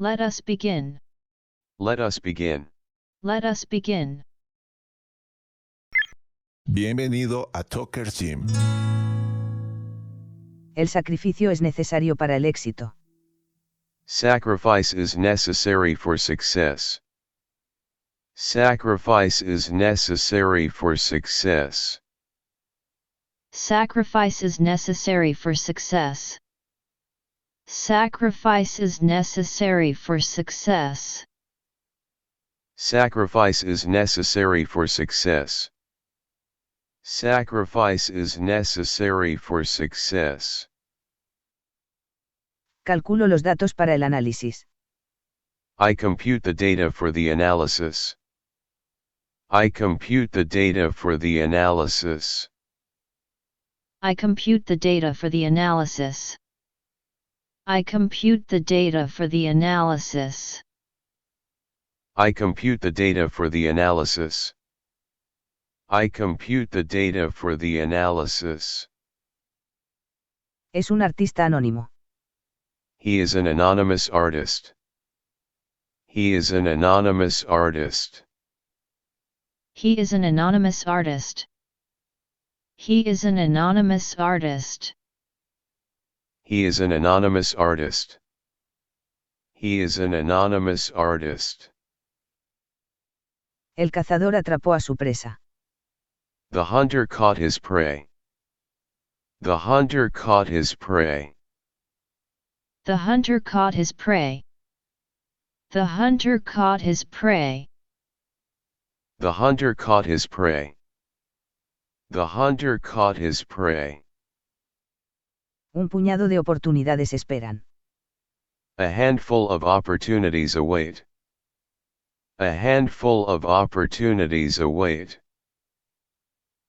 Let us begin. Let us begin. Let us begin. Bienvenido a Talker Gym. El sacrificio es necesario para el éxito. Sacrifice is necessary for success. Sacrifice is necessary for success. Sacrifice is necessary for success. Sacrifice is necessary for success. Sacrifice is necessary for success. Sacrifice is necessary for success. Calculo los datos para el análisis. I compute the data for the analysis. I compute the data for the analysis. I compute the data for the analysis. I compute the data for the analysis. I compute the data for the analysis. I compute the data for the analysis. Es un artista anónimo. He is an anonymous artist. He is an anonymous artist. He is an anonymous artist. He is an anonymous artist. He is an anonymous artist. He is an anonymous artist. El cazador atrapó a su presa. The hunter caught his prey. The hunter caught his prey. The hunter caught his prey. The hunter caught his prey. The hunter caught his prey. The hunter caught his prey. Un puñado de oportunidades esperan. A handful of opportunities await. A handful of opportunities await.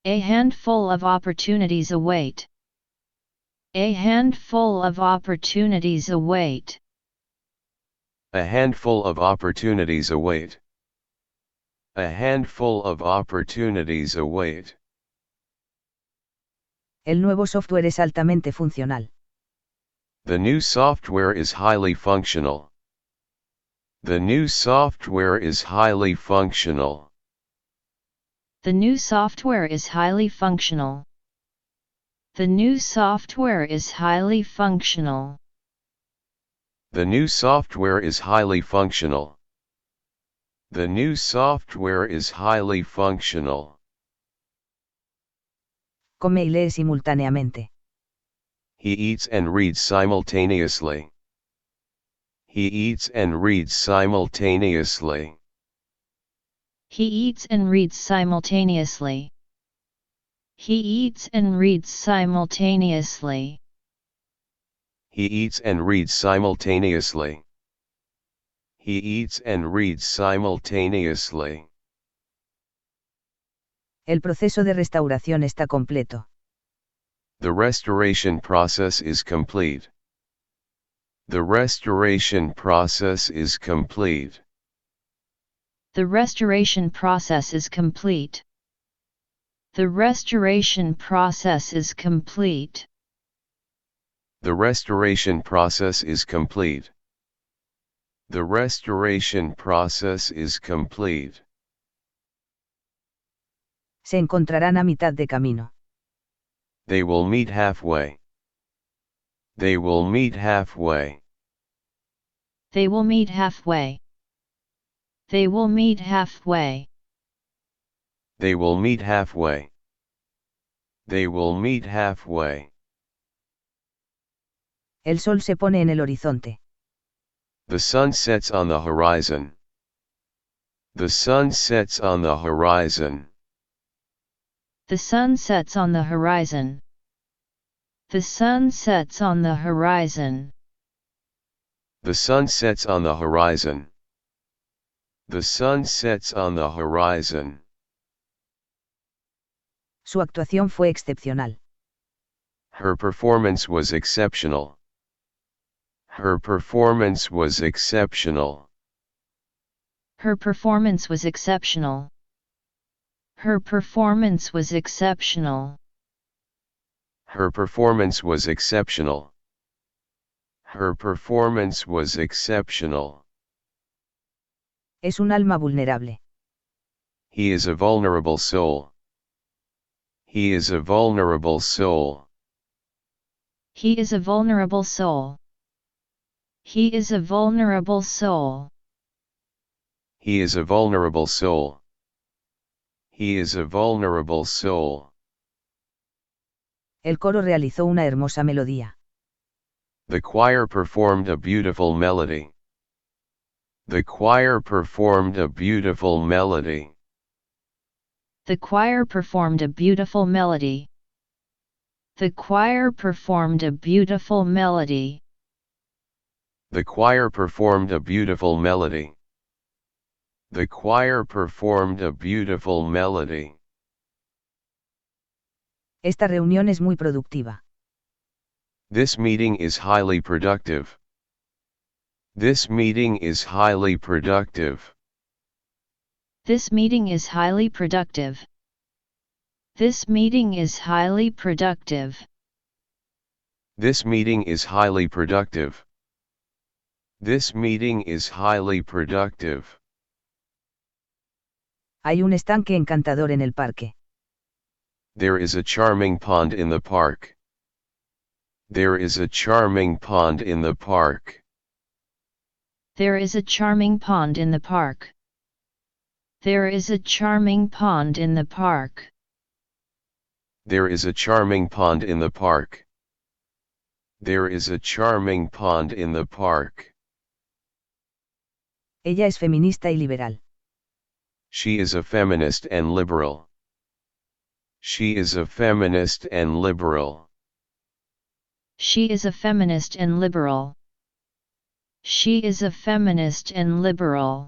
A handful of opportunities await. A handful of opportunities await. A handful of opportunities await. A handful of opportunities await. El nuevo software es altamente funcional. The new software is highly functional. The new software is highly functional. The new software is highly functional. The new software is highly functional. The new software is highly functional. The new software is highly functional. Come y lee simultáneamente. He eats and reads simultaneously. He eats and reads simultaneously. He eats and reads simultaneously. He eats and reads simultaneously. He eats and reads simultaneously. He eats and reads simultaneously. El proceso de restauración está completo. The restoration process is complete. The restoration process is complete. The restoration process is complete. The restoration process is complete. The restoration process is complete. The restoration process is complete. Se encontrarán a mitad de camino. They will meet halfway. They will meet halfway. They will meet halfway. They will meet halfway. They will meet halfway. They will meet halfway. El sol se pone en el horizonte. The sun sets on the horizon. The sun sets on the horizon. The sun sets on the horizon. The sun sets on the horizon. The sun sets on the horizon. The sun sets on the horizon. Su actuación fue excepcional. Her performance was exceptional. Her performance was exceptional. Her performance was exceptional. Her performance was exceptional. Her performance was exceptional. Her performance was exceptional. Es un alma vulnerable. He is a vulnerable soul. He is a vulnerable soul. He is a vulnerable soul. He is a vulnerable soul. He is a vulnerable soul. He is a vulnerable soul. El coro realizó una hermosa melodía. The choir performed a beautiful melody. The choir performed a beautiful melody. The choir performed a beautiful melody. The choir performed a beautiful melody. The choir performed a beautiful melody. The choir performed a beautiful melody. Esta reunión es muy productiva. This meeting is highly productive. This meeting is highly productive. This meeting is highly productive. This meeting is highly productive. This meeting is highly productive. This meeting is highly productive. Hay un estanque encantador en el parque. There is a charming pond in the park. There is a charming pond in the park. There is a charming pond in the park. There is a charming pond in the park. There is a charming pond in the park. There is a charming pond in the park. Ella es feminista y liberal. She is a feminist and liberal. She is a feminist and liberal. She is a feminist and liberal. She is a feminist and liberal.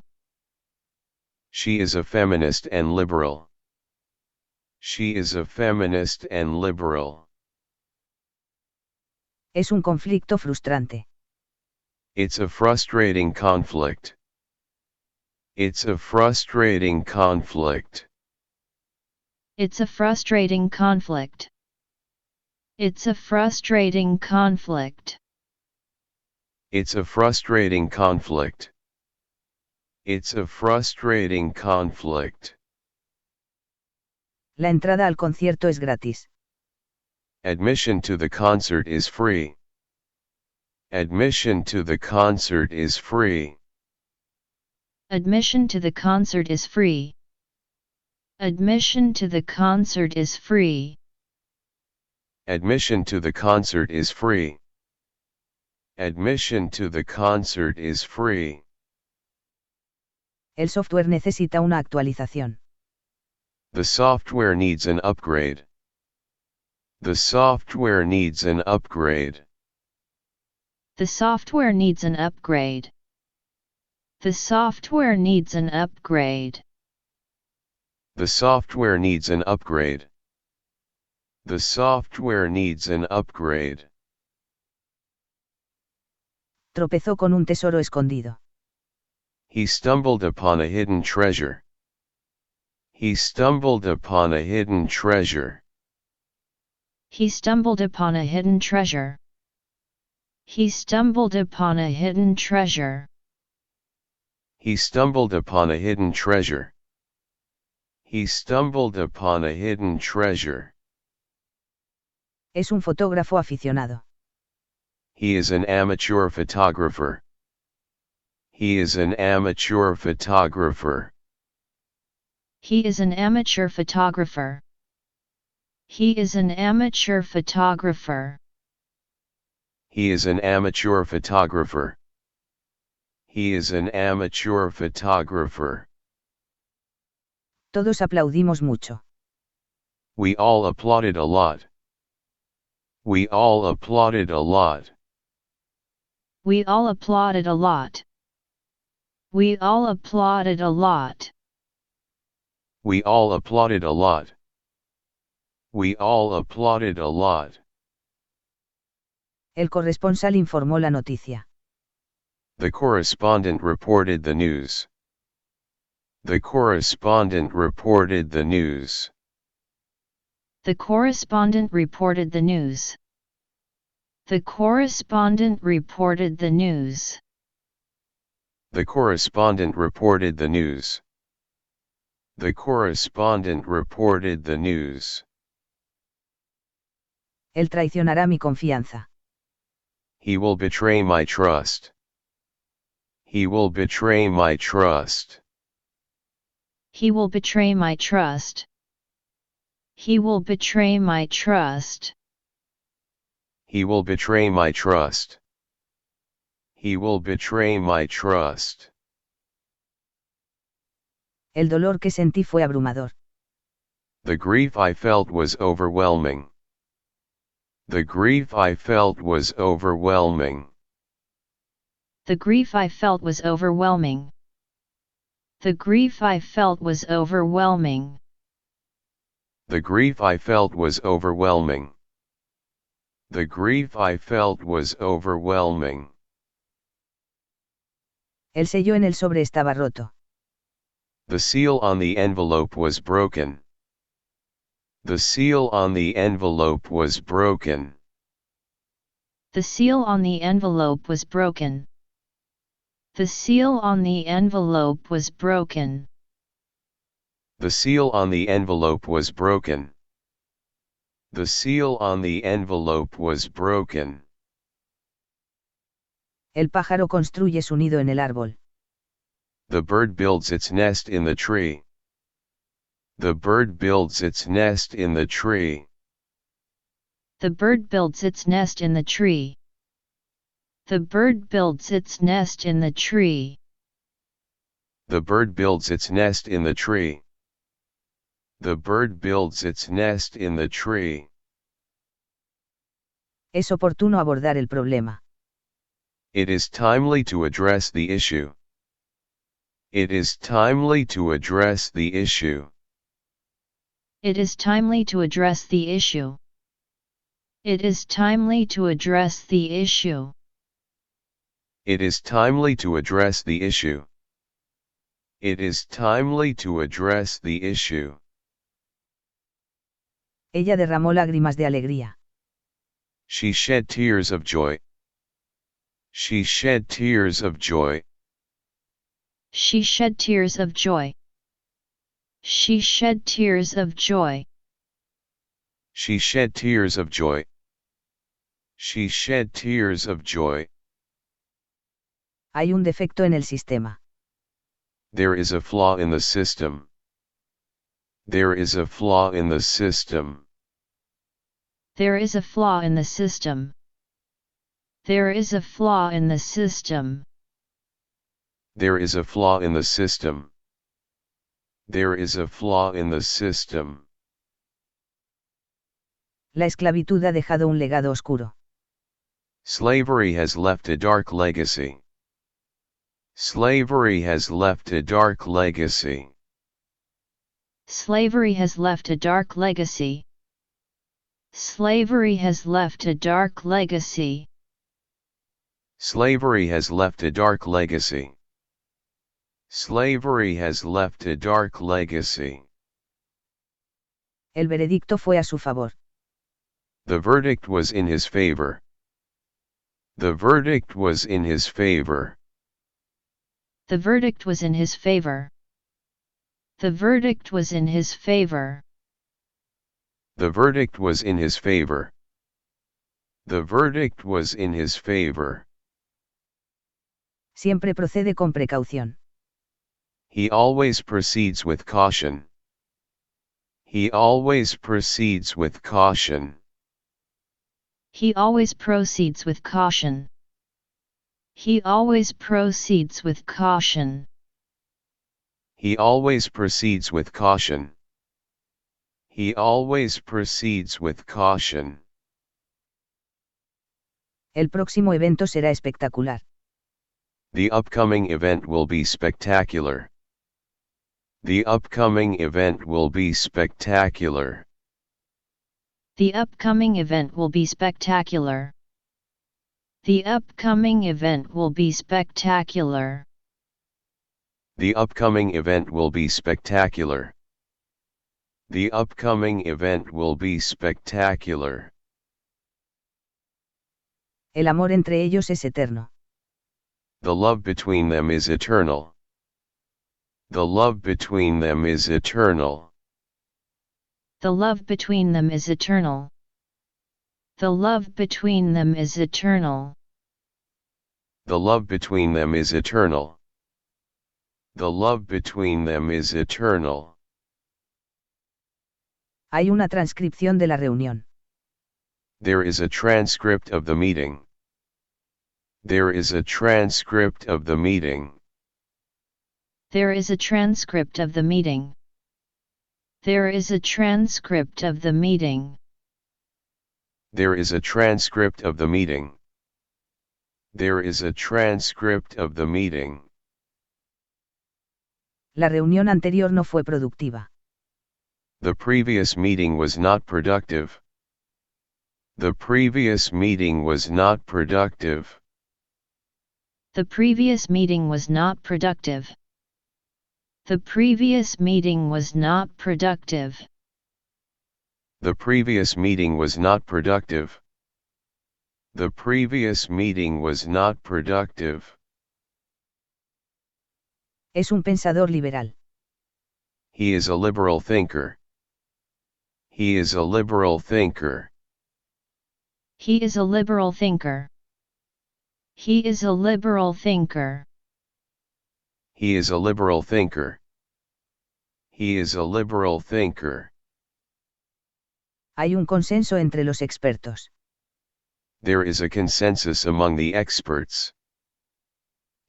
She is a feminist and liberal. She is a feminist and liberal. Es un conflicto frustrante. It's a frustrating conflict. It's a frustrating conflict. It's a frustrating conflict. It's a frustrating conflict. It's a frustrating conflict. It's a frustrating conflict. La entrada al concierto es gratis. Admission to the concert is free. Admission to the concert is free. Admission to the concert is free. Admission to the concert is free. Admission to the concert is free. Admission to the concert is free. El software necesita una actualización. The software needs an upgrade. The software needs an upgrade. The software needs an upgrade. The software needs an upgrade. The software needs an upgrade. The software needs an upgrade. Tropezó con un tesoro escondido. He stumbled upon a hidden treasure. He stumbled upon a hidden treasure. He stumbled upon a hidden treasure. He stumbled upon a hidden treasure. He stumbled upon a hidden treasure. He stumbled upon a hidden treasure. Es un fotógrafo aficionado. He is an amateur photographer. He is an amateur photographer. He is an amateur photographer. He is an amateur photographer. He is an amateur photographer. He is an amateur photographer. Todos aplaudimos mucho. We all applauded a lot. We all applauded a lot. We all applauded a lot. We all applauded a lot. We all applauded a lot. We all applauded a lot. El corresponsal informó la noticia. The correspondent reported the news. The correspondent reported the news. The correspondent reported the news. The correspondent reported the news. The correspondent reported the news. The correspondent reported the news. Él traicionará mi confianza. He will betray my trust. He will betray my trust. He will betray my trust. He will betray my trust. He will betray my trust. He will betray my trust. El dolor que sentí fue abrumador. The grief I felt was overwhelming. The grief I felt was overwhelming. The grief I felt was overwhelming. The grief I felt was overwhelming. The grief I felt was overwhelming. The grief I felt was overwhelming. El sello en el sobre estaba roto. The seal on the envelope was broken. The seal on the envelope was broken. The seal on the envelope was broken. The seal on the envelope was broken. The seal on the envelope was broken. The seal on the envelope was broken. El pájaro construye su nido en el árbol. The bird builds its nest in the tree. The bird builds its nest in the tree. The bird builds its nest in the tree. The bird builds its nest in the tree. The bird builds its nest in the tree. The bird builds its nest in the tree. Es oportuno abordar el problema. It is timely to address the issue. It is timely to address the issue. It is timely to address the issue. It is timely to address the issue. It is timely to address the issue. It is timely to address the issue. Ella derramó lágrimas de alegría. She shed tears of joy. She shed tears of joy. She shed tears of joy. She shed tears of joy. She shed tears of joy. She shed tears of joy. Hay un defecto en el sistema. There is a flaw in the system. There is a flaw in the system. There is a flaw in the system. There is a flaw in the system. There is a flaw in the system. There is a flaw in the system. La esclavitud ha dejado un legado oscuro. Slavery has left a dark legacy. Slavery has left a dark legacy. Slavery has left a dark legacy. Slavery has left a dark legacy. Slavery has left a dark legacy. Slavery has left a dark legacy. El veredicto fue a su favor. The verdict was in his favor. The verdict was in his favor. The verdict was in his favor. The verdict was in his favor. The verdict was in his favor. The verdict was in his favor. Siempre procede con precaución. He always proceeds with caution. He always proceeds with caution. He always proceeds with caution. He always proceeds with caution. He always proceeds with caution. He always proceeds with caution. El próximo evento será espectacular. The upcoming event will be spectacular. The upcoming event will be spectacular. The upcoming event will be spectacular. The upcoming event will be spectacular. The upcoming event will be spectacular. The upcoming event will be spectacular. El amor entre ellos es eterno. The love between them is eternal. The love between them is eternal. The love between them is eternal. The love between them is eternal. The love between them is eternal. The love between them is eternal. Hay una transcripción de la reunión. There is a transcript of the meeting. There is a transcript of the meeting. There is a transcript of the meeting. There is a transcript of the meeting. There is a transcript of the meeting. There is a transcript of the meeting. La reunión anterior no fue productiva. The previous meeting was not productive. The previous meeting was not productive. The previous meeting was not productive. The previous meeting was not productive. The previous meeting was not productive. The previous meeting was not productive. Es un pensador liberal. He is a liberal thinker. He is a liberal thinker. He is a liberal thinker. He is a liberal thinker. He is a liberal thinker. He is a liberal thinker. Hay un consenso entre los expertos. There is a consensus among the experts.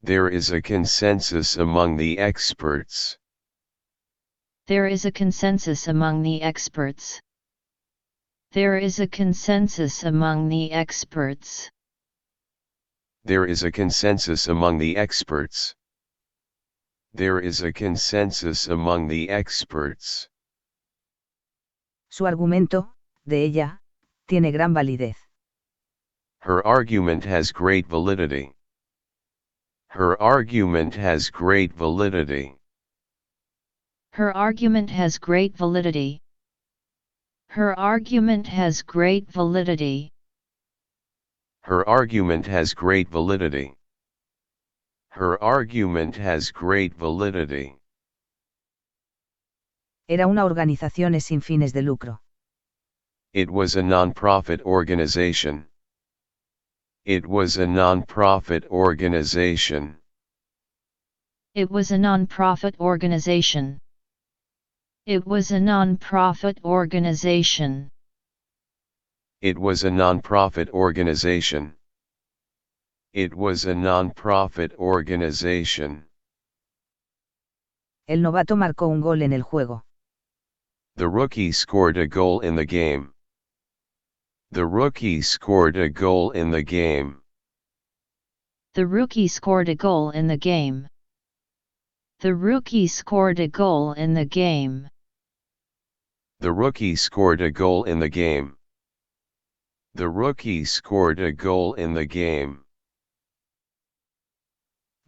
There is a consensus among the experts. There is a consensus among the experts. There is a consensus among the experts. There is a consensus among the experts. There is a consensus among the experts. Su argumento, de ella, tiene gran validez. Her argument has great validity. Her argument has great validity. Her argument has great validity. Her argument has great validity. Her argument has great validity. Her argument has great validity. Era una organización sin fines de lucro. It was a non-profit organization. It was a non-profit organization. It was a non-profit organization. It was a non-profit organization. It was a non-profit organization. It was a non-profit organization. El novato marcó un gol en el juego. The rookie scored a goal in the game. The rookie scored a goal in the game. The rookie scored a goal in the game. The rookie scored a goal in the game. The rookie scored a goal in the game. The rookie scored a goal in the game.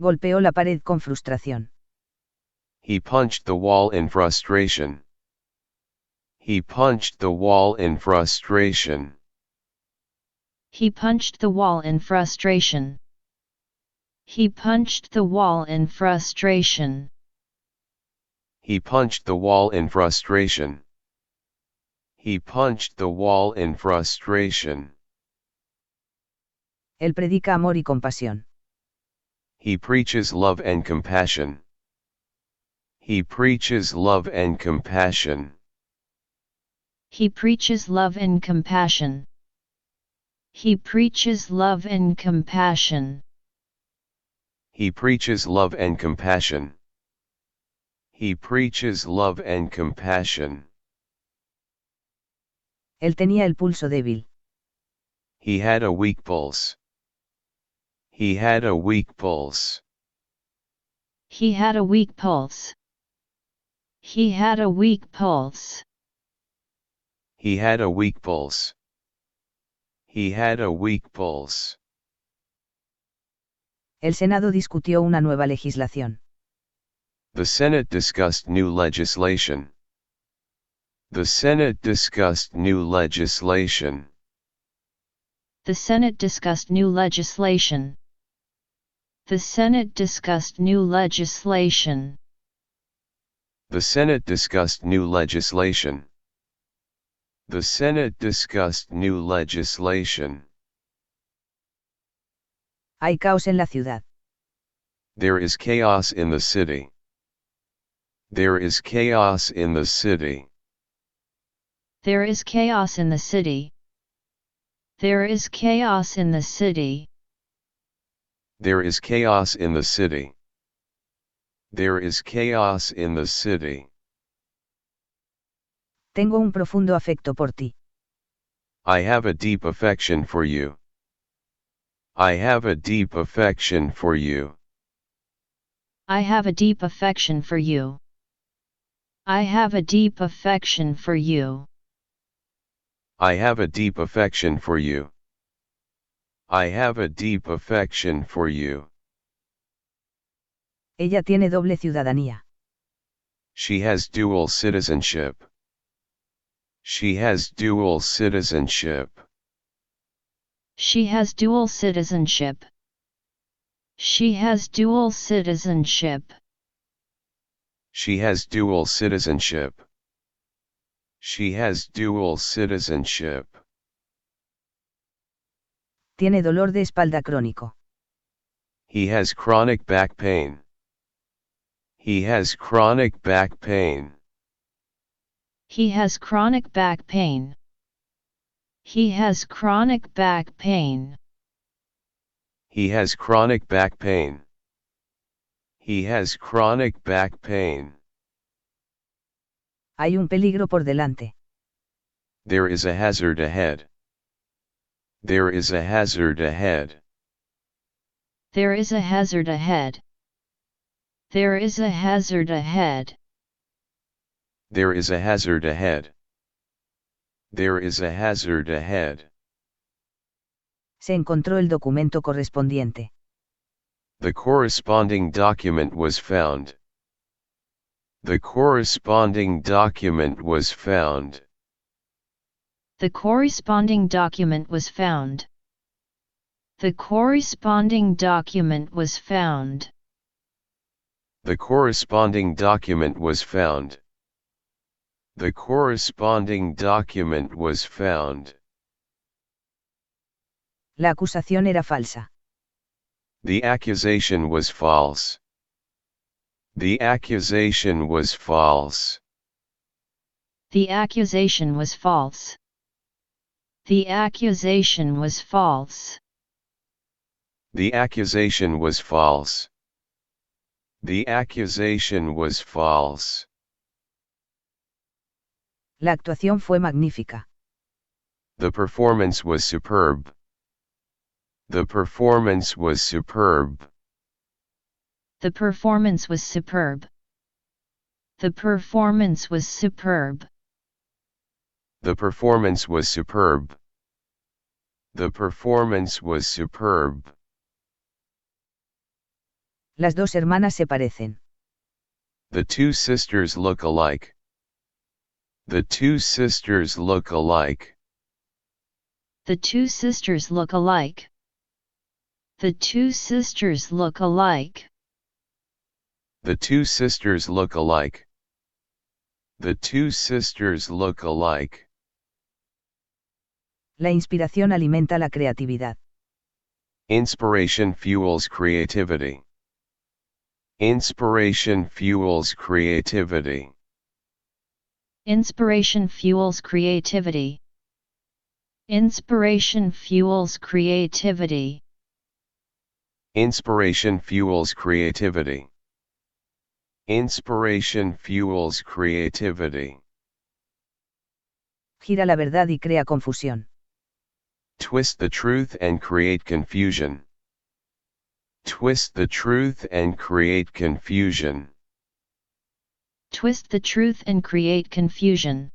Golpeó la pared con frustración. He punched the wall in frustration. He punched the wall in frustration. He punched the wall in frustration. He punched the wall in frustration. He punched the wall in frustration. He punched the wall in frustration. Él predica amor y compasión. He preaches love and compassion. He preaches love and compassion. He preaches love and compassion. He preaches love and compassion. He preaches love and compassion. He preaches love and compassion. Él tenía el pulso débil. He had a weak pulse. He had a weak pulse. He had a weak pulse. He had a weak pulse. He had a weak pulse. He had a weak pulse. El Senado discutió una nueva legislación. The Senate discussed new legislation. The Senate discussed new legislation. The Senate discussed new legislation. The Senate discussed new legislation. The Senate discussed new legislation. The Senate discussed new legislation. Hay caos en la ciudad. There is chaos in the city. There is chaos in the city. There is chaos in the city. There is chaos in the city. There is chaos in the city. There is chaos in the city. Tengo un profundo afecto por ti. I have a deep affection for you. I have a deep affection for you. I have a deep affection for you. I have a deep affection for you. I have a deep affection for you. I have a deep affection for you. Ella tiene doble ciudadanía. She has dual citizenship. She has dual citizenship. She has dual citizenship. She has dual citizenship. She has dual citizenship. She has dual citizenship. Tiene dolor de espalda crónico. He has chronic back pain. He has chronic back pain. He has chronic back pain. He has chronic back pain. He has chronic back pain. He has chronic back pain. Hay un peligro por delante. There is a hazard ahead. There is a hazard ahead. There is a hazard ahead. There is a hazard ahead. There is a hazard ahead. There is a hazard ahead. Se encontró el documento correspondiente. The corresponding document was found. The corresponding document was found. The corresponding document was found. The corresponding document was found. The corresponding document was found. The corresponding document was found. La acusación era falsa. The accusation was false. The accusation was false. The accusation was false. The accusation was false. The accusation was false. The accusation was false. La actuación fue magnífica. The performance was superb. The performance was superb. The performance was superb. The performance was superb. The performance was superb. The performance was superb. Las dos hermanas se parecen. The two sisters look alike. The two sisters look alike. The two sisters look alike. The two sisters look alike. The two sisters look alike. The two sisters look alike. La inspiración alimenta la creatividad. Inspiration fuels creativity. Inspiration fuels creativity. Inspiration fuels creativity. Inspiration fuels creativity. Inspiration fuels creativity. Inspiration fuels creativity. Gira la verdad y crea confusión. Twist the truth and create confusion. Twist the truth and create confusion. Twist the truth and create confusion.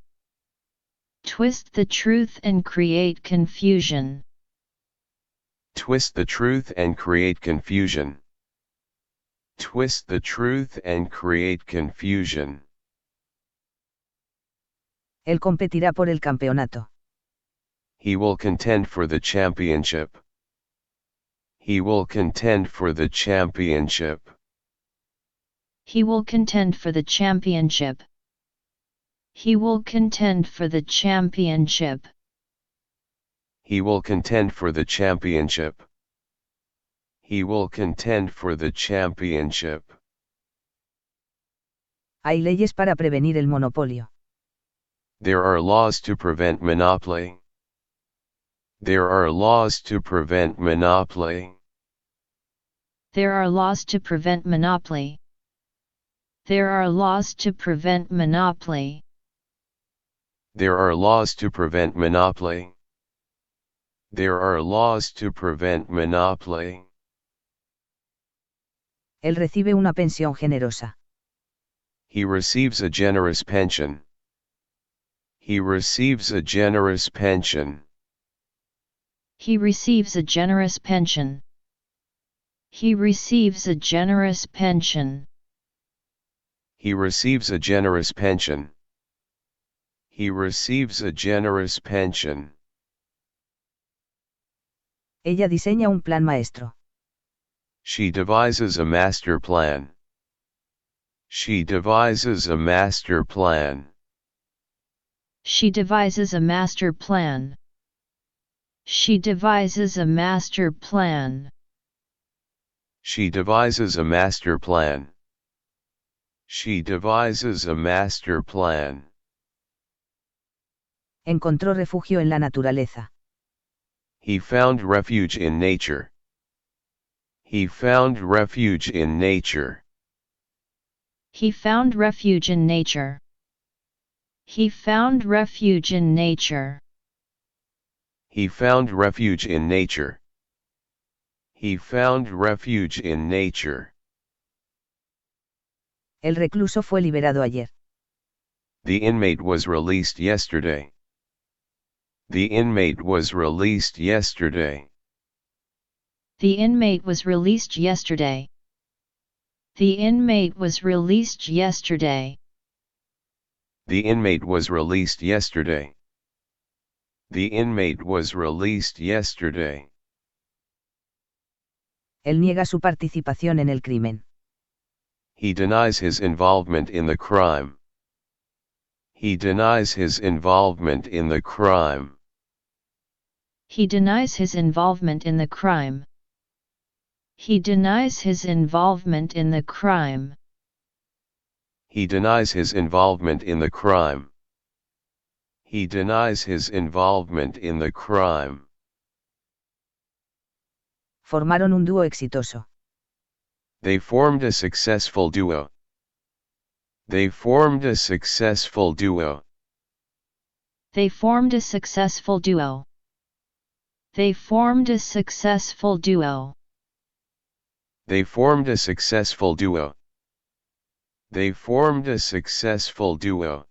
Twist the truth and create confusion. Twist the truth and create confusion. Twist the truth and create confusion. Él competirá por el campeonato. He will contend for the championship. He will contend for the championship. He will contend for the championship. He will contend for the championship. He will contend for the championship. He will contend for the championship. Hay leyes para prevenir el monopolio. There are laws to prevent monopoly. There are laws to prevent monopoly. There are laws to prevent monopoly. There are laws to prevent monopoly. There are laws to prevent monopoly. There are laws to prevent monopoly. Él recibe una pensión generosa. He receives a generous pension. He receives a generous pension. He receives a generous pension. He receives a generous pension. He receives a generous pension. He receives a generous pension. Ella diseña un plan maestro. She devises a master plan. She devises a master plan. She devises a master plan. She devises a master plan. She devises a master plan. She devises a master plan. Encontró refugio en la naturaleza. He found refuge in nature. He found refuge in nature. He found refuge in nature. He found refuge in nature. He found refuge in nature. He found refuge in nature. El recluso fue liberado ayer. The inmate was released yesterday. The inmate was released yesterday. The inmate was released yesterday. The inmate was released yesterday. The inmate was released yesterday. The inmate was released yesterday. Él niega su participación en el crimen. He denies his involvement in the crime. He denies his involvement in the crime. He denies his involvement in the crime. He denies his involvement in the crime. He denies his involvement in the crime. He denies his involvement in the crime. Formaron un dúo exitoso. They formed a successful duo. They formed a successful duo. They formed a successful duo. They formed a successful duo. They formed a successful duo. They formed a successful duo.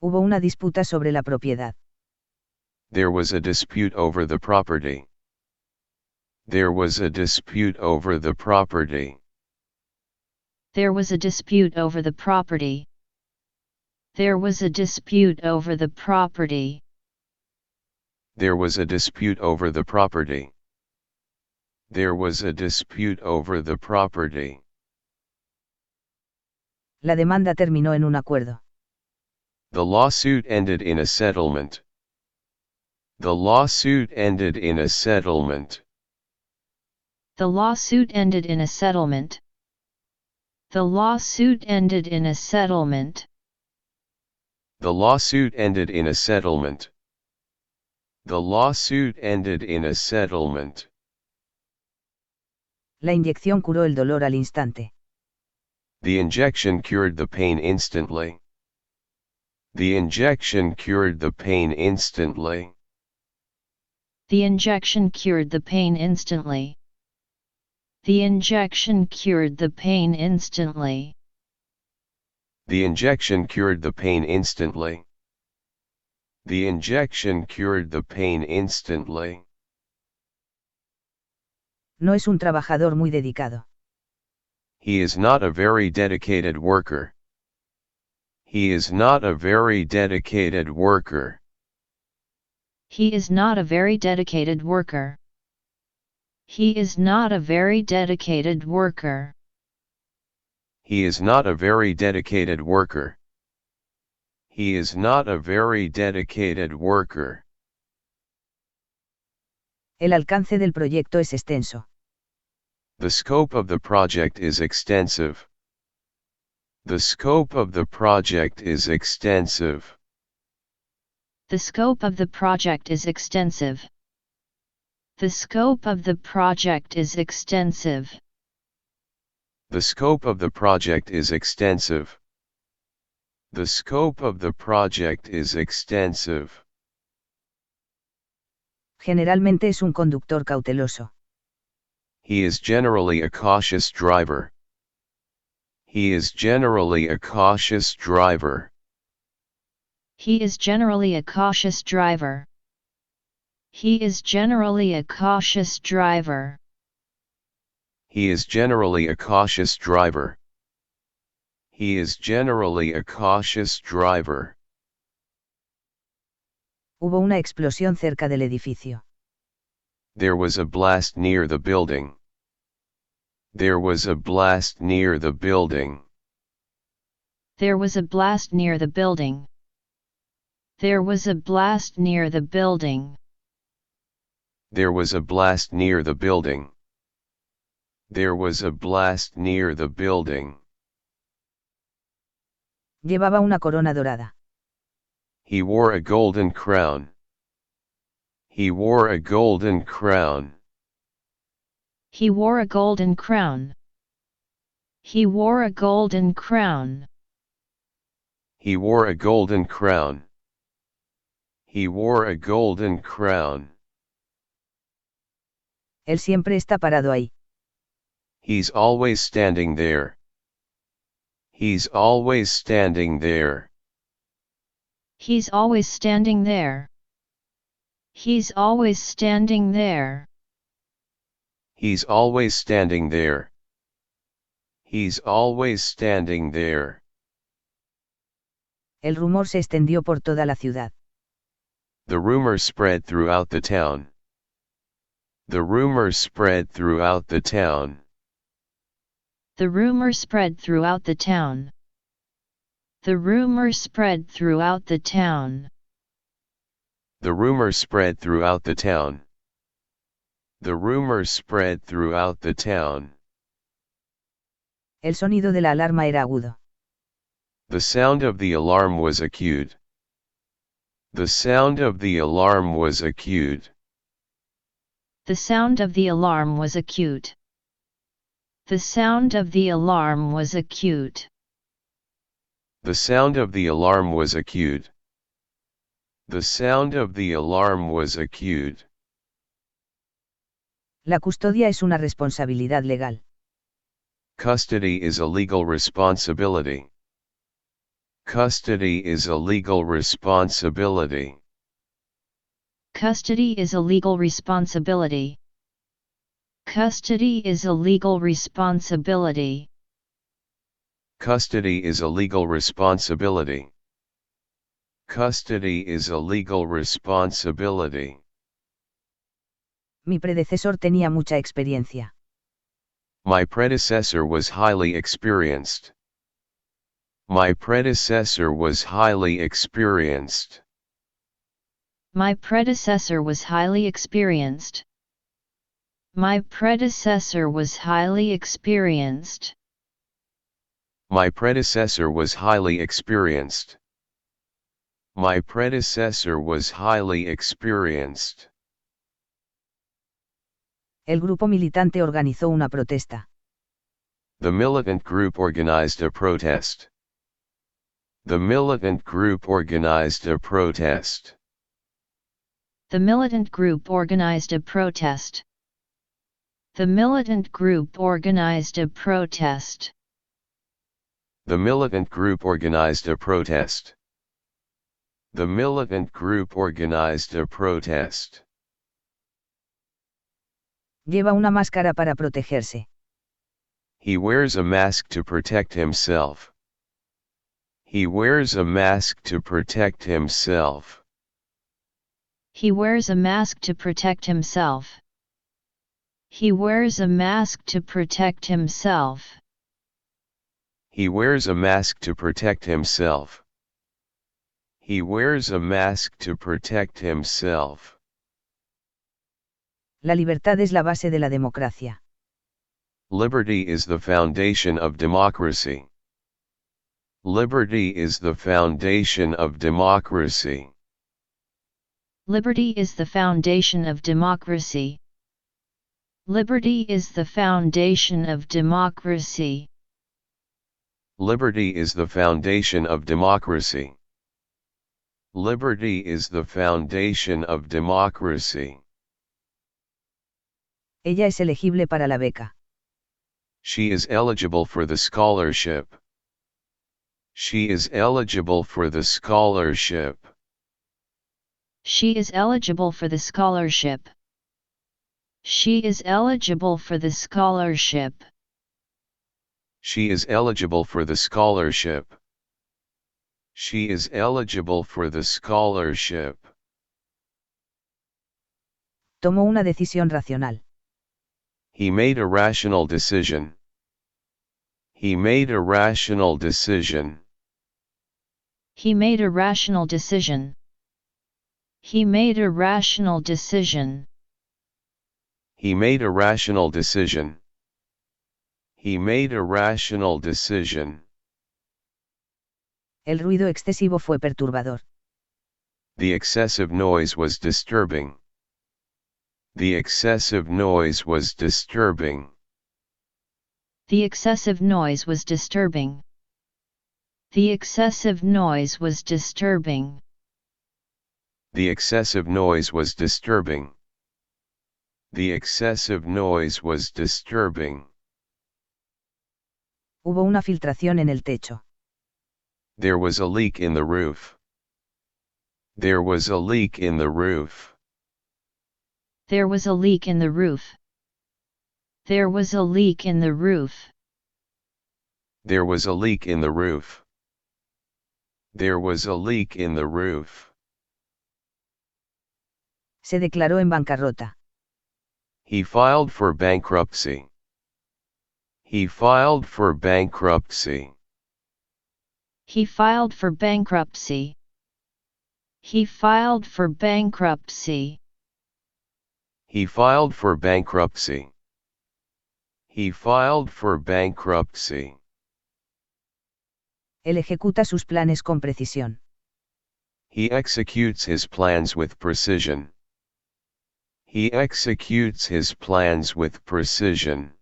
Hubo una disputa sobre la propiedad. There was a dispute over the property. There was a dispute over the property. There was a dispute over the property. There was a dispute over the property. There was a dispute over the property. There was a dispute over the property. La demanda terminó en un acuerdo. The lawsuit ended in a settlement. The lawsuit ended in a settlement. The lawsuit ended in a settlement. The lawsuit ended in a settlement. The lawsuit ended in a settlement. The lawsuit ended in a settlement. La inyección curó el dolor al instante. The injection cured the pain instantly. The injection cured the pain instantly. The injection cured the pain instantly. The injection cured the pain instantly. The injection cured the pain instantly. The injection cured the pain instantly. No es un trabajador muy dedicado. He is not a very dedicated worker. He is not a very dedicated worker. He is not a very dedicated worker. He is not a very dedicated worker. He is not a very dedicated worker. He is not a very dedicated worker. El alcance del proyecto es extenso. The scope of the project is extensive. The scope of the project is extensive. The scope of the project is extensive. The scope of the project is extensive. The scope of the project is extensive. The scope of the project is extensive. Generalmente es un conductor cauteloso. He is generally a cautious driver. He is generally a cautious driver. He is generally a cautious driver. He is generally a cautious driver. He is generally a cautious driver. He is generally a cautious driver. Hubo una explosión cerca del edificio. There was a blast near the building. There was a blast near the building. There was a blast near the building. There was a blast near the building. There was a blast near the building. There was a blast near the building. Llevaba una corona dorada. He wore a golden crown. He wore a golden crown. He wore a golden crown. He wore a golden crown. He wore a golden crown. He wore a golden crown. Él siempre está parado ahí. He's always standing there. He's always standing there. He's always standing there. He's always standing there. He's always standing there. He's always standing there. El rumor se extendió por toda la ciudad. The rumor spread throughout the town. The rumor spread throughout the town. The rumor spread throughout the town. The rumor spread throughout the town. The rumor spread throughout the town. The rumor spread throughout the town. El sonido de la alarma era agudo. The sound of the alarm was acute. The sound of the alarm was acute. The sound of the alarm was acute. The sound of the alarm was acute. The sound of the alarm was acute. The sound of the alarm was acute. La custodia es una responsabilidad legal. Custody is a legal responsibility. Custody is a legal responsibility. Custody is a legal responsibility. Custody is a legal responsibility. Custody is a legal responsibility. Custody is a legal responsibility. Mi predecesor tenía mucha experiencia. My predecessor was highly experienced. My predecessor was highly experienced. My predecessor was highly experienced. My predecessor was highly experienced. My predecessor was highly experienced. My predecessor was highly experienced. El grupo militante organizó una protesta. The militant group organized a protest. The militant group organized a protest. The militant group organized a protest. The militant group organized a protest. The militant group organized a protest. The militant group organized a protest. Lleva una máscara para protegerse. He wears a mask to protect himself. He wears a mask to protect himself. He wears a mask to protect himself. He wears a mask to protect himself. He wears a mask to protect himself. He wears a mask to protect himself. La libertad es la base de la democracia. Liberty is the foundation of democracy. Liberty is the foundation of democracy. Liberty is the foundation of democracy. Liberty is the foundation of democracy. Liberty is the foundation of democracy. Liberty is the foundation of democracy. Ella es elegible para la beca. She is eligible for the scholarship. She is eligible for the scholarship. She is eligible for the scholarship. She is eligible for the scholarship. She is eligible for the scholarship. She is eligible for the scholarship. Tomó una decisión racional. He made a rational decision. He made a rational decision. He made a rational decision. He made a rational decision. He made a rational decision. He made a rational decision. El ruido excesivo fue perturbador. The excessive noise was disturbing. The excessive noise was disturbing. The excessive noise was disturbing. The excessive noise was disturbing. The excessive noise was disturbing. The excessive noise was disturbing. Hubo una filtración en el techo. There was a leak in the roof. There was a leak in the roof. There was a leak in the roof. There was a leak in the roof. There was a leak in the roof. There was a leak in the roof. Se declaró en bancarrota. He filed for bankruptcy. He filed for bankruptcy. He filed for bankruptcy. He filed for bankruptcy. He filed for bankruptcy. He filed for bankruptcy. Él ejecuta sus planes con precisión. He executes his plans with precision. He executes his plans with precision.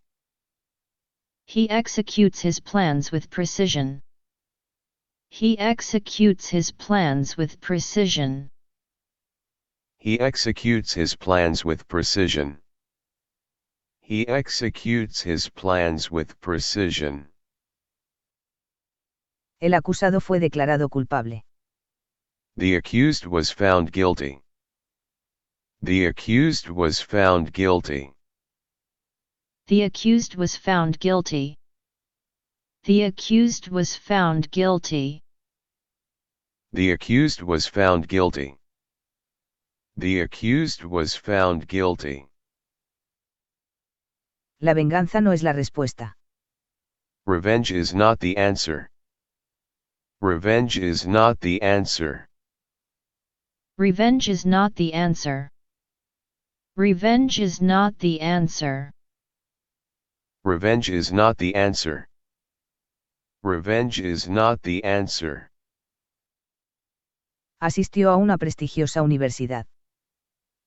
He executes his plans with precision. He executes his plans with precision. He executes his plans with precision. He executes his plans with precision. El acusado fue declarado culpable. The accused was found guilty. The accused was found guilty. The accused was found guilty. The accused was found guilty. The accused was found guilty. The accused was found guilty. La venganza no es la respuesta. Revenge is not the answer. Revenge is not the answer. Revenge is not the answer. Revenge is not the answer. Revenge is not the answer. Revenge is not the answer. Asistió a una prestigiosa universidad.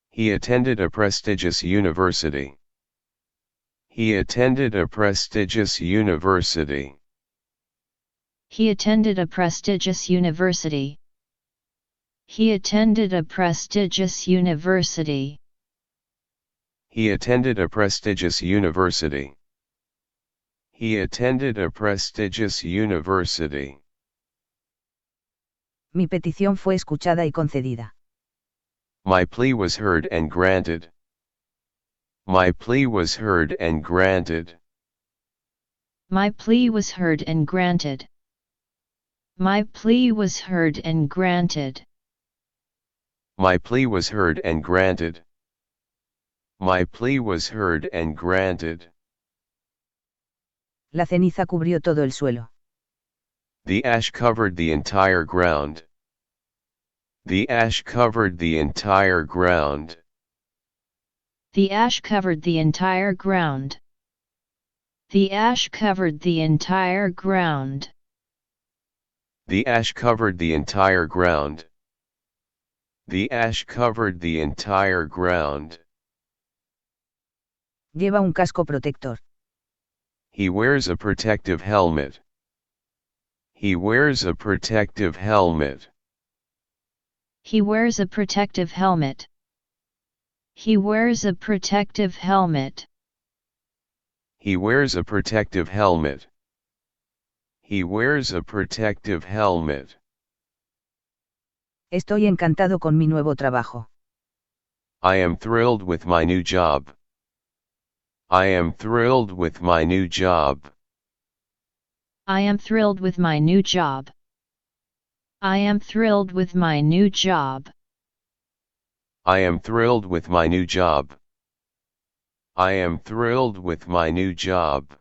He attended a prestigious university. He attended a prestigious university. He attended a prestigious university. He attended a prestigious university. He attended a prestigious university. He attended a prestigious university. Mi petición fue escuchada y concedida. My plea was heard and granted. My plea was heard and granted. My plea was heard and granted. My plea was heard and granted. My plea was heard and granted. My plea was heard and granted. La ceniza cubrió todo el suelo. The ash covered the entire ground. The ash covered the entire ground. The ash covered the entire ground. The ash covered the entire ground. The ash covered the entire ground. The ash covered the entire ground. Lleva un casco protector. He wears a protective helmet. He wears a protective helmet. He wears a protective helmet. He wears a protective helmet. He wears a protective helmet. He wears a protective helmet. Estoy encantado con mi nuevo trabajo. I am thrilled with my new job. I am thrilled with my new job. I am thrilled with my new job. I am thrilled with my new job. I am thrilled with my new job. I am thrilled with my new job.